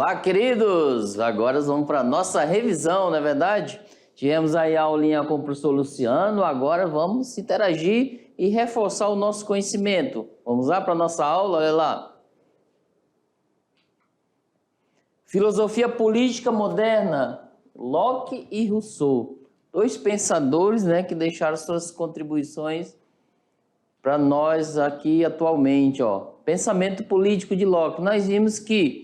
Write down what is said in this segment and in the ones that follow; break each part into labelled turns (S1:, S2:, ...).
S1: Olá, queridos! Agora vamos para a nossa revisão, não é verdade? Tivemos aí a aulinha com o professor Luciano, agora vamos interagir e reforçar o nosso conhecimento. Vamos lá para a nossa aula, olha lá. Filosofia política moderna, Locke e Rousseau. Dois pensadores, né, que deixaram suas contribuições para nós aqui atualmente. Ó. Pensamento político de Locke. Nós vimos que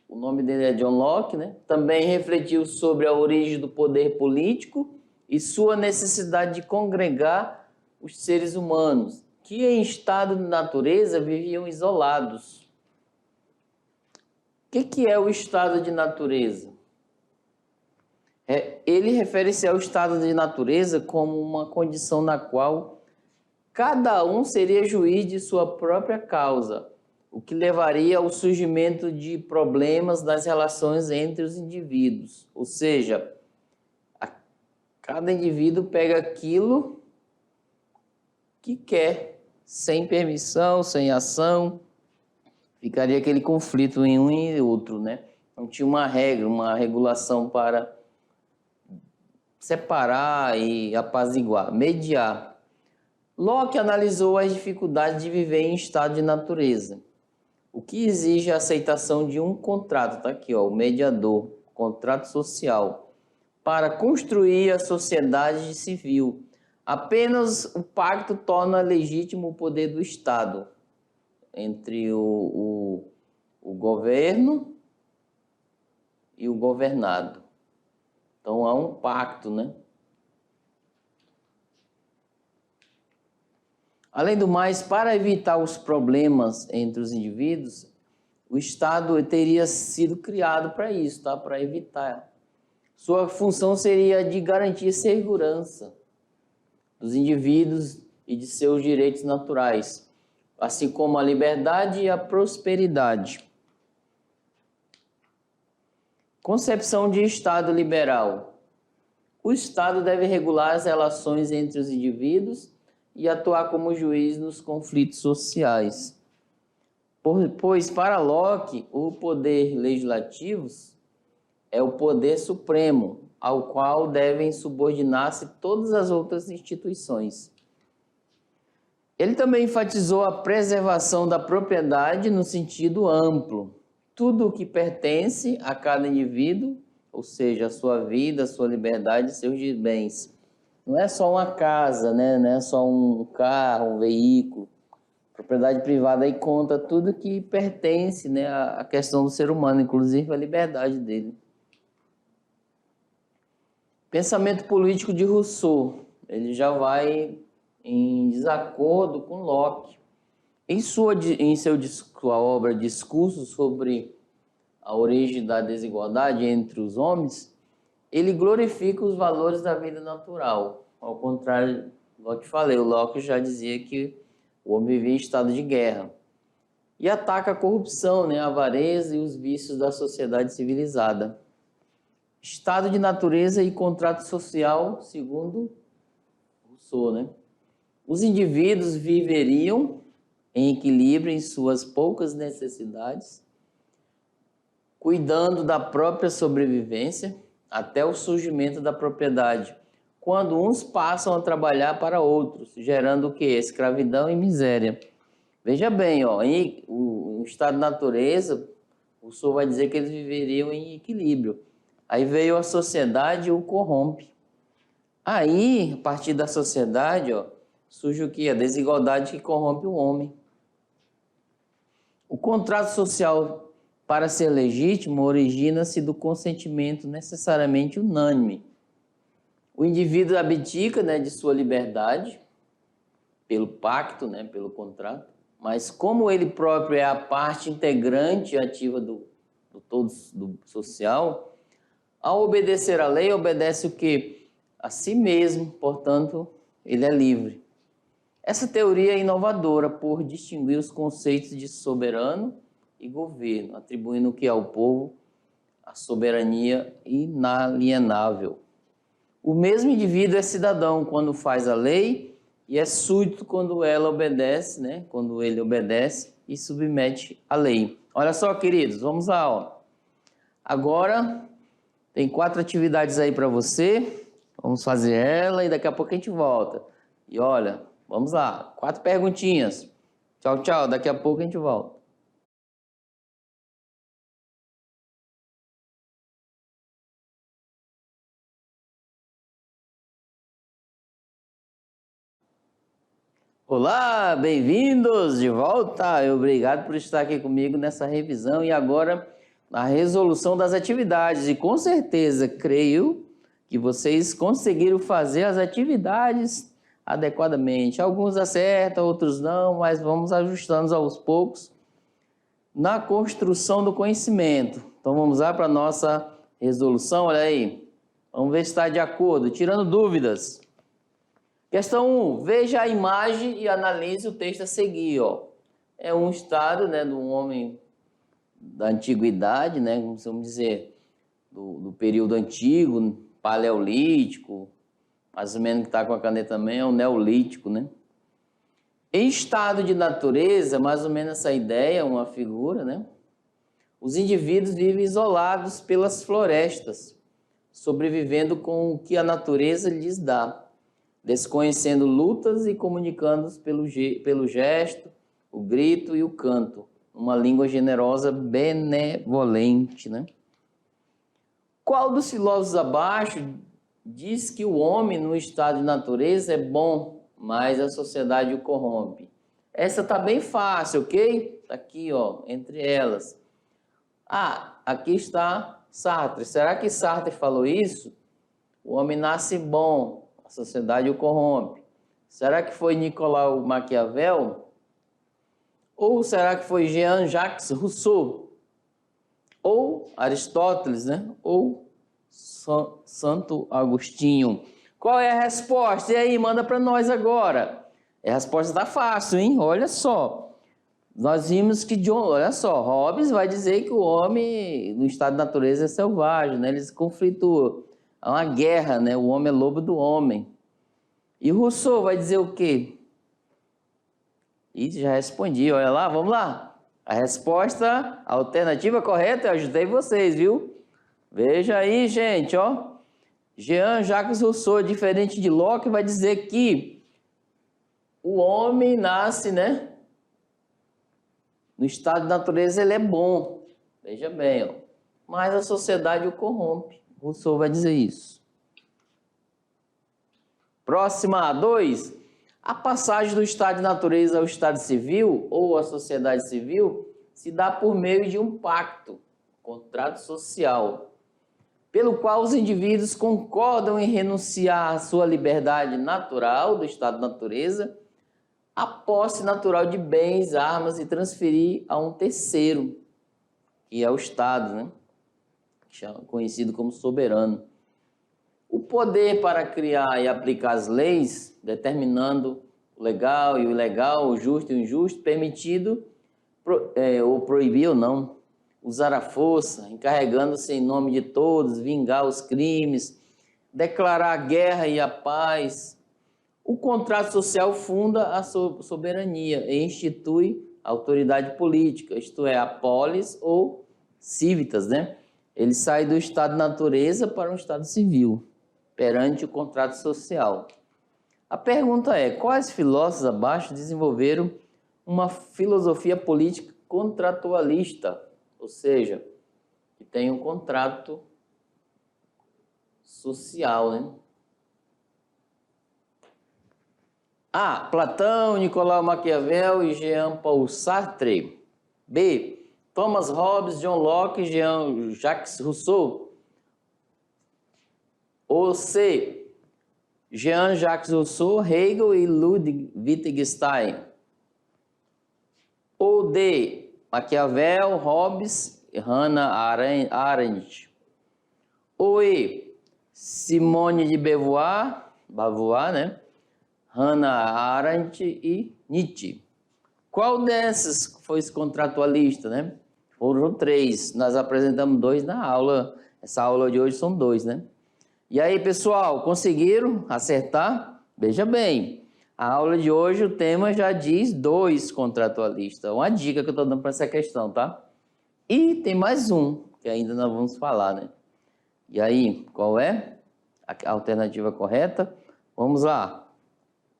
S1: o nome dele é John Locke, né? Também refletiu sobre a origem do poder político e sua necessidade de congregar os seres humanos, que em estado de natureza viviam isolados. O que é o estado de natureza? Ele refere-se ao estado de natureza como uma condição na qual cada um seria juiz de sua própria causa, o que levaria ao surgimento de problemas nas relações entre os indivíduos. Ou seja, cada indivíduo pega aquilo que quer, sem permissão, sem ação. Ficaria aquele conflito em um e outro, né? Não tinha uma regra, uma regulação para separar e apaziguar, mediar. Locke analisou as dificuldades de viver em estado de natureza, o que exige a aceitação de um contrato, tá aqui, ó, o mediador, contrato social, para construir a sociedade civil. Apenas o pacto torna legítimo o poder do Estado entre o governo e o governado. Então há um pacto, né? Além do mais, para evitar os problemas entre os indivíduos, o Estado teria sido criado para isso, tá? Para evitar. Sua função seria de garantir segurança dos indivíduos e de seus direitos naturais, assim como a liberdade e a prosperidade. Concepção de Estado liberal. O Estado deve regular as relações entre os indivíduos e atuar como juiz nos conflitos sociais. Pois, para Locke, o poder legislativo é o poder supremo, ao qual devem subordinar-se todas as outras instituições. Ele também enfatizou a preservação da propriedade no sentido amplo. Tudo o que pertence a cada indivíduo, ou seja, a sua vida, a sua liberdade e seus bens. Não é só uma casa, né? Não é só um carro, um veículo. Propriedade privada aí conta tudo que pertence, né, à questão do ser humano, inclusive a liberdade dele. Pensamento político de Rousseau. Ele já vai em desacordo com Locke. Em sua obra Discurso sobre a origem da desigualdade entre os homens, ele glorifica os valores da vida natural. Ao contrário do que falei, o Locke já dizia que o homem vivia em estado de guerra. E ataca a corrupção, né, a avareza e os vícios da sociedade civilizada. Estado de natureza e contrato social, segundo Rousseau, né? Os indivíduos viveriam em equilíbrio em suas poucas necessidades, cuidando da própria sobrevivência até o surgimento da propriedade, quando uns passam a trabalhar para outros, gerando o quê? Escravidão e miséria. Veja bem, ó, o estado de natureza, o Rousseau vai dizer que eles viveriam em equilíbrio. Aí veio a sociedade e o corrompe. Aí, a partir da sociedade, ó, surge o quê? A desigualdade que corrompe o homem. O contrato social, para ser legítimo, origina-se do consentimento necessariamente unânime. O indivíduo abdica, né, de sua liberdade, pelo pacto, né, pelo contrato, mas como ele próprio é a parte integrante ativa do todo do social, ao obedecer à lei, obedece o quê? A si mesmo, portanto, ele é livre. Essa teoria é inovadora por distinguir os conceitos de soberano e governo, atribuindo o que ao povo a soberania inalienável. O mesmo indivíduo é cidadão quando faz a lei e é súdito quando ela obedece, né? Quando ele obedece e submete à lei. Olha só, queridos, vamos lá, ó. Agora, tem 4 atividades aí para você. Vamos fazer ela e daqui a pouco a gente volta. E olha, vamos lá, 4 perguntinhas. Tchau, tchau, daqui a pouco a gente volta. Olá, bem-vindos de volta. Obrigado por estar aqui comigo nessa revisão e agora na resolução das atividades. E com certeza, creio que vocês conseguiram fazer as atividades adequadamente. Alguns acertam, outros não, mas vamos ajustando aos poucos na construção do conhecimento. Então vamos lá para a nossa resolução, olha aí. Vamos ver se está de acordo, tirando dúvidas. Questão 1. Veja a imagem e analise o texto a seguir. Ó. É um estado, né, de um homem da antiguidade, né, vamos dizer, do período antigo, paleolítico, mais ou menos que está com a caneta também, é o neolítico, né? Em estado de natureza, mais ou menos essa ideia, uma figura, né? Os indivíduos vivem isolados pelas florestas, sobrevivendo com o que a natureza lhes dá, desconhecendo lutas e comunicando-se pelo gesto, o grito e o canto, uma língua generosa, benevolente, né? Qual dos filósofos abaixo diz que o homem no estado de natureza é bom, mas a sociedade o corrompe? Essa tá bem fácil, ok? Tá aqui, ó, entre elas. Ah, aqui está Sartre. Será que Sartre falou isso? O homem nasce bom, a sociedade o corrompe. Será que foi Nicolau Maquiavel? Ou será que foi Jean-Jacques Rousseau? Ou Aristóteles, né? Ou Santo Agostinho? Qual é a resposta? E aí, manda para nós agora. A resposta está fácil, hein? Olha só. Nós vimos que olha só, Hobbes vai dizer que o homem no estado de natureza é selvagem, né? Eles conflituam. Há uma guerra, né? O homem é lobo do homem. E Rousseau vai dizer o quê? Isso, já respondi, olha lá, vamos lá. A resposta, a alternativa correta, eu ajudei vocês, viu? Veja aí, gente, ó. Jean-Jacques Rousseau, diferente de Locke, vai dizer que o homem nasce, né? No estado de natureza ele é bom. Veja bem, ó. Mas a sociedade o corrompe. Rousseau vai dizer isso. Próxima, 2. A passagem do estado de natureza ao estado civil ou à sociedade civil se dá por meio de um pacto, contrato social, pelo qual os indivíduos concordam em renunciar à sua liberdade natural do estado de natureza, a posse natural de bens, armas e transferir a um terceiro, que é o Estado, né? Conhecido como soberano. O poder para criar e aplicar as leis, determinando o legal e o ilegal, o justo e o injusto, permitido ou proibir ou não, usar a força, encarregando-se em nome de todos, vingar os crimes, declarar a guerra e a paz. O contrato social funda a soberania e institui a autoridade política, isto é, a polis ou civitas, né? Ele sai do estado de natureza para um estado civil, perante o contrato social. A pergunta é, quais filósofos abaixo desenvolveram uma filosofia política contratualista, ou seja, que tem um contrato social, né? A. Platão, Nicolau Maquiavel e Jean-Paul Sartre. B. Thomas Hobbes, John Locke e Jean-Jacques Rousseau. Ou C. Jean-Jacques Rousseau, Hegel e Ludwig Wittgenstein. Ou D. Maquiavel, Hobbes e Hannah Arendt. Ou E. Simone de Beauvoir, né? Hannah Arendt e Nietzsche. Qual dessas foi esse contratualista, né? Foram 3. Nós apresentamos 2 na aula. Essa aula de hoje são 2, né? E aí, pessoal, conseguiram acertar? Veja bem, a aula de hoje, o tema já diz 2 contratualistas. Uma dica que eu estou dando para essa questão, tá? E tem mais um, que ainda nós vamos falar, né? E aí, qual é a alternativa correta? Vamos lá.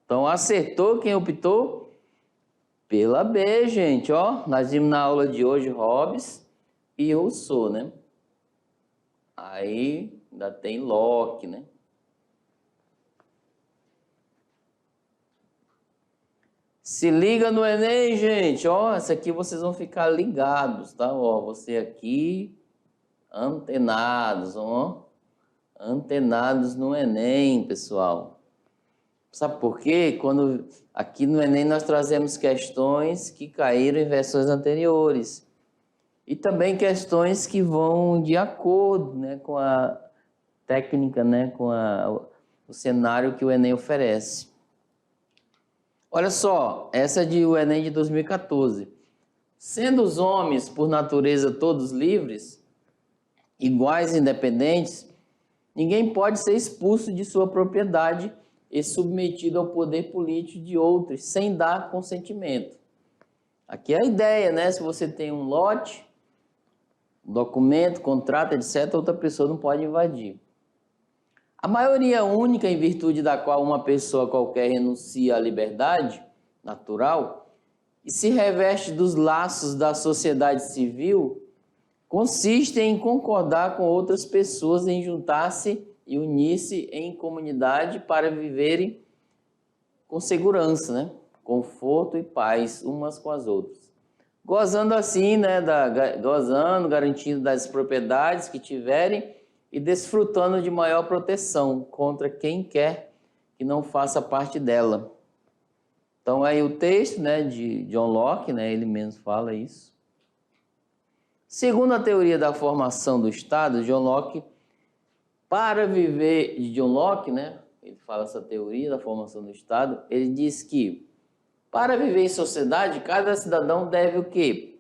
S1: Então, acertou quem optou? Pela B, gente, ó. Nós vimos na aula de hoje Hobbes e Rousseau, né? Aí, ainda tem Locke, né? Se liga no Enem, gente, ó. Essa aqui vocês vão ficar ligados, tá? Ó, você aqui, antenados, ó. Antenados no Enem, pessoal. Sabe por quê? Quando aqui no Enem nós trazemos questões que caíram em versões anteriores. E também questões que vão de acordo, né, com a técnica, né, com o cenário que o Enem oferece. Olha só, essa é o Enem de 2014. Sendo os homens, por natureza, todos livres, iguais e independentes, ninguém pode ser expulso de sua propriedade e submetido ao poder político de outros, sem dar consentimento. Aqui é a ideia, né? Se você tem um lote, documento, contrato, etc., outra pessoa não pode invadir. A maioria única em virtude da qual uma pessoa qualquer renuncia à liberdade natural e se reveste dos laços da sociedade civil consiste em concordar com outras pessoas em juntar-se e unir-se em comunidade para viverem com segurança, né? Conforto e paz umas com as outras. Gozando assim, né? Gozando, garantindo das propriedades que tiverem e desfrutando de maior proteção contra quem quer que não faça parte dela. Então aí o texto, né, de John Locke, né, ele mesmo fala isso. Segundo a teoria da formação do Estado, John Locke, né, ele fala essa teoria da formação do Estado, ele diz que para viver em sociedade, cada cidadão deve o quê?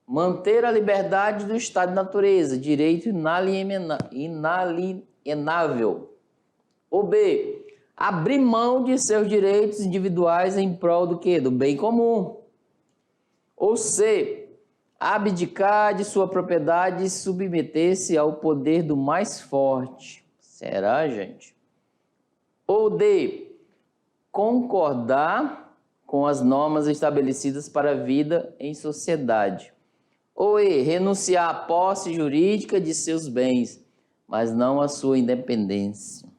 S1: Manter a liberdade do estado de natureza, direito inalienável. Ou B, abrir mão de seus direitos individuais em prol do quê? Do bem comum. Ou C, abdicar de sua propriedade e submeter-se ao poder do mais forte. Será, gente? Ou D, concordar com as normas estabelecidas para a vida em sociedade. Ou E, renunciar à posse jurídica de seus bens, mas não à sua independência.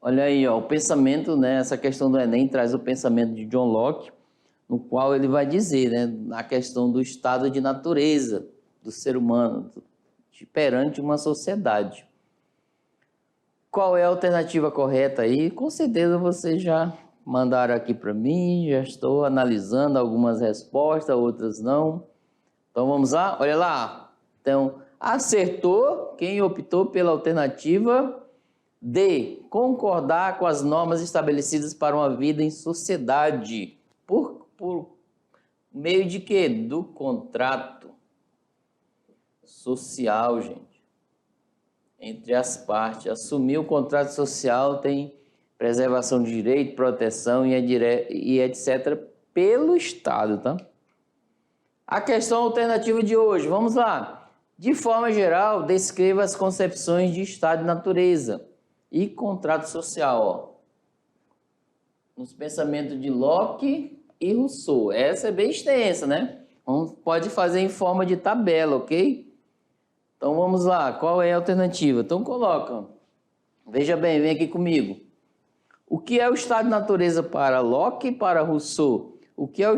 S1: Olha aí, ó, o pensamento, né, essa questão do Enem traz o pensamento de John Locke, no qual ele vai dizer, né, na questão do estado de natureza do ser humano perante uma sociedade. Qual é a alternativa correta aí? Com certeza vocês já mandaram aqui para mim, já estou analisando algumas respostas, outras não. Então vamos lá, olha lá. Então, acertou quem optou pela alternativa D, concordar com as normas estabelecidas para uma vida em sociedade. Por meio de quê? Do contrato social, gente. Entre as partes. Assumir o contrato social tem preservação de direito, proteção e etc. pelo Estado, tá? A questão alternativa de hoje, vamos lá. De forma geral, descreva as concepções de estado de natureza e contrato social, ó. Nos pensamentos de Locke e Rousseau. Essa é bem extensa, né? Pode fazer em forma de tabela, ok? Então vamos lá, qual é a alternativa? Então coloca, veja bem, vem aqui comigo. O que é o estado de natureza para Locke e para Rousseau? O que é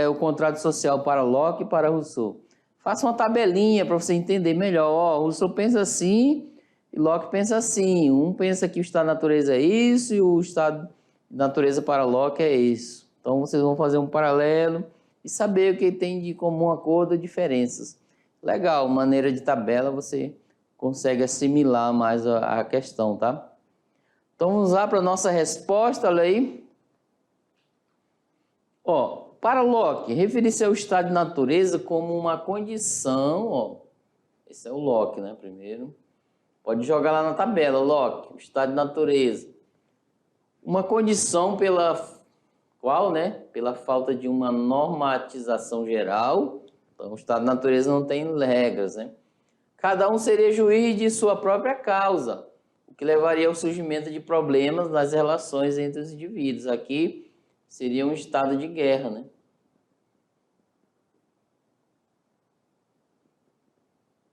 S1: o contrato social para Locke e para Rousseau? Faça uma tabelinha para você entender melhor. Ó, Rousseau pensa assim e Locke pensa assim. Um pensa que o estado de natureza é isso e o estado de natureza para Locke é isso. Então vocês vão fazer um paralelo e saber o que tem de comum acordo e diferenças. Legal, maneira de tabela você consegue assimilar mais a questão, tá? Então vamos lá para a nossa resposta, olha aí. Ó, para Locke, referir-se ao estado de natureza como uma condição, ó, esse é o Locke, né, primeiro. Pode jogar lá na tabela, Locke, o estado de natureza. Uma condição pela qual, né, pela falta de uma normatização geral, então o estado de natureza não tem regras, né, cada um seria juiz de sua própria causa, o que levaria ao surgimento de problemas nas relações entre os indivíduos. Aqui seria um estado de guerra, né?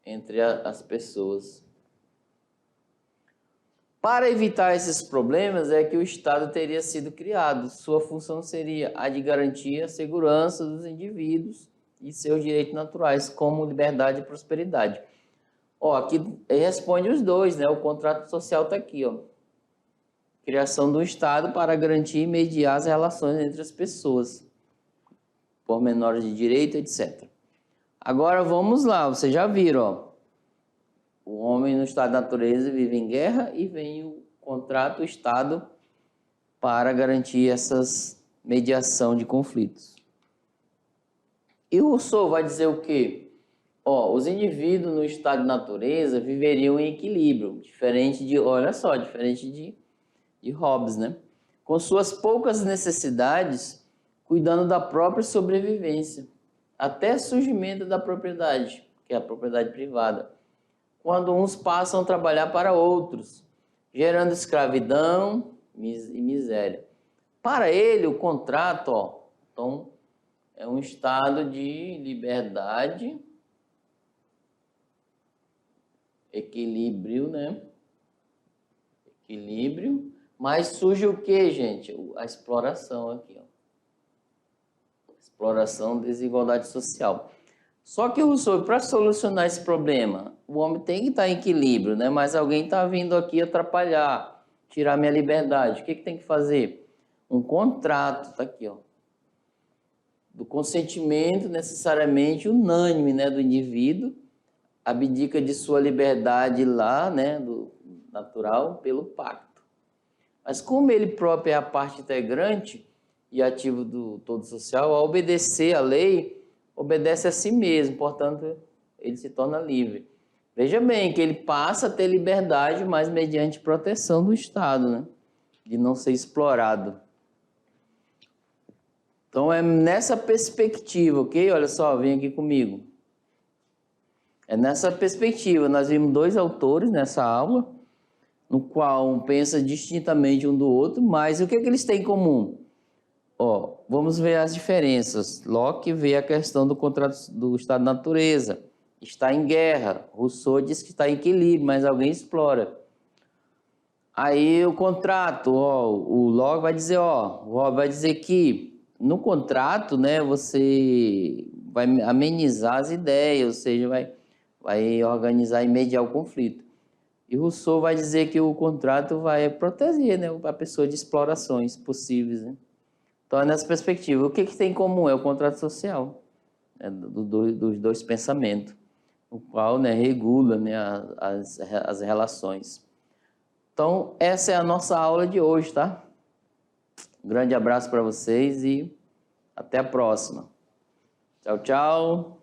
S1: Entre as pessoas. Para evitar esses problemas é que o Estado teria sido criado. Sua função seria a de garantir a segurança dos indivíduos e seus direitos naturais, como liberdade e prosperidade. Ó, aqui responde os dois, né? O contrato social está aqui, ó. Criação do Estado para garantir e mediar as relações entre as pessoas, pormenores de direito, etc. Agora vamos lá, vocês já viram, ó. O homem no estado da natureza vive em guerra e vem o contrato, o Estado, para garantir essas mediação de conflitos. E Rousseau vai dizer o quê? Ó, os indivíduos no estado de natureza viveriam em equilíbrio, diferente de, olha só, diferente de Hobbes, né? Com suas poucas necessidades, cuidando da própria sobrevivência, até surgimento da propriedade, que é a propriedade privada, quando uns passam a trabalhar para outros, gerando escravidão e miséria. Para ele, o contrato, ó, então, é um estado de liberdade, equilíbrio, né? Equilíbrio, mas surge o que, gente? A exploração aqui, ó. Exploração, desigualdade social. Só que, Rousseau, para solucionar esse problema, o homem tem que estar em equilíbrio, né? Mas alguém está vindo aqui atrapalhar, tirar minha liberdade. O que tem que fazer? Um contrato, está aqui, ó, do consentimento necessariamente unânime, né, do indivíduo, abdica de sua liberdade lá, né, do natural, pelo pacto. Mas como ele próprio é a parte integrante e ativo do todo social, ao obedecer à lei, obedece a si mesmo, portanto, ele se torna livre. Veja bem que ele passa a ter liberdade, mas mediante proteção do Estado, né, de não ser explorado. Então, é nessa perspectiva, ok? Olha só, vem aqui comigo. É nessa perspectiva, nós vimos dois autores nessa aula, no qual um pensa distintamente um do outro, mas o que eles têm em comum? Ó, vamos ver as diferenças. Locke vê a questão do contrato do estado da natureza, está em guerra. Rousseau diz que está em equilíbrio, mas alguém explora. Aí o contrato, ó, o Locke vai dizer, ó, o Hobbes vai dizer que no contrato, né, você vai amenizar as ideias, ou seja, vai organizar e mediar o conflito. E Rousseau vai dizer que o contrato vai proteger, né, a pessoa de explorações possíveis, né? Então, é nessa perspectiva. O que tem em comum? É o contrato social, né, dos dois pensamentos, o qual, né, regula, né, as relações. Então, essa é a nossa aula de hoje, tá? Um grande abraço para vocês e até a próxima. Tchau, tchau.